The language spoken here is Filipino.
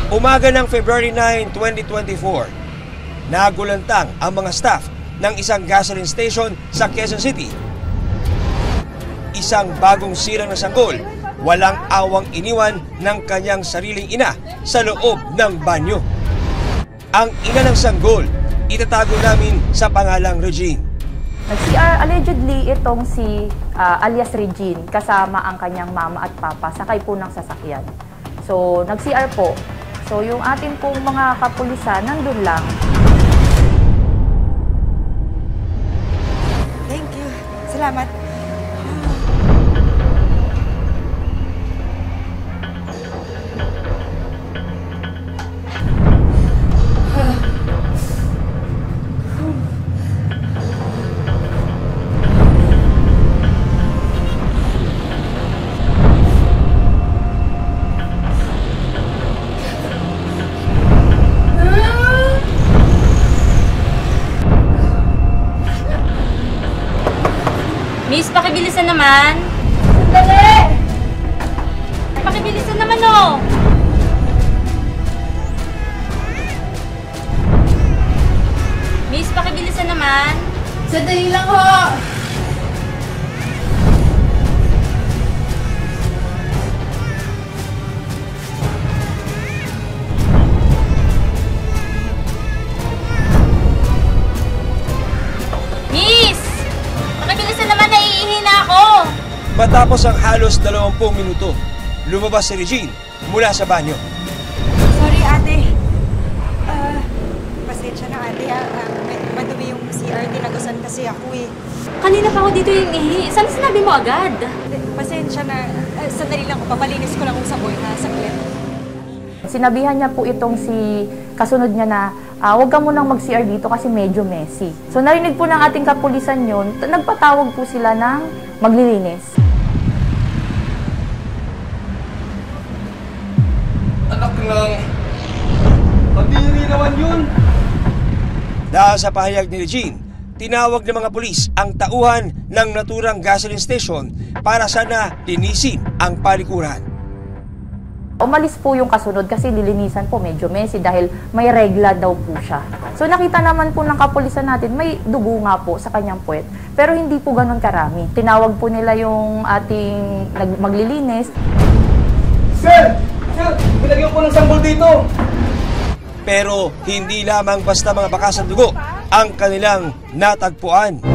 Umaga ng February 9, 2024, nagulantang ang mga staff ng isang gasoline station sa Quezon City. Isang bagong sirang na sanggol, walang awang iniwan ng kanyang sariling ina sa loob ng banyo. Ang ina ng sanggol, itatago namin sa pangalang Regine. Nag-CR allegedly itong si alias Regine kasama ang kanyang mama at papa sakay po ng sasakyan. So nag-CR po. So yung atin pong mga kapulisan nandun lang. Thank you. Salamat. Miss, pakibilisan naman. Sandali! Pakibilisan naman, oh. Miss, pakibilisan naman. Sandali lang ho! Miss! Pakibilisan naman, naiihi na ako. Matapos ang halos 20 minuto, lumabas si Regine mula sa banyo. Sorry ate. Pasensya na ate madumi yung CR. Tinagusan kasi ako eh. Kanina pa ako dito yung ihi. Saan sinabi mo agad? Pasensya na. Sandali lang ko. Papalinis ko lang kung saboy ha. Saglit. Sinabihan niya po itong si kasunod niya na huwag ka munang mag-CR dito kasi medyo messy. So narinig po ng ating kapulisan yun, nagpatawag po sila ng maglilinis. Anak lang. Pagdiri naman yun. Dahil sa pahayag ni Regine, tinawag ng mga pulis ang tauhan ng naturang gasoline station para sana linisin ang palikuran. Umalis po yung kasunod kasi lilinisan po medyo messy dahil may regla daw po siya. So nakita naman po ng kapulisan natin may dugo nga po sa kanyang puwet pero hindi po ganun karami. Tinawag po nila yung ating maglilinis. Sir! Sir! Pinagyan ko ng sanggol dito! Pero hindi lamang basta mga bakas ng dugo ang kanilang natagpuan.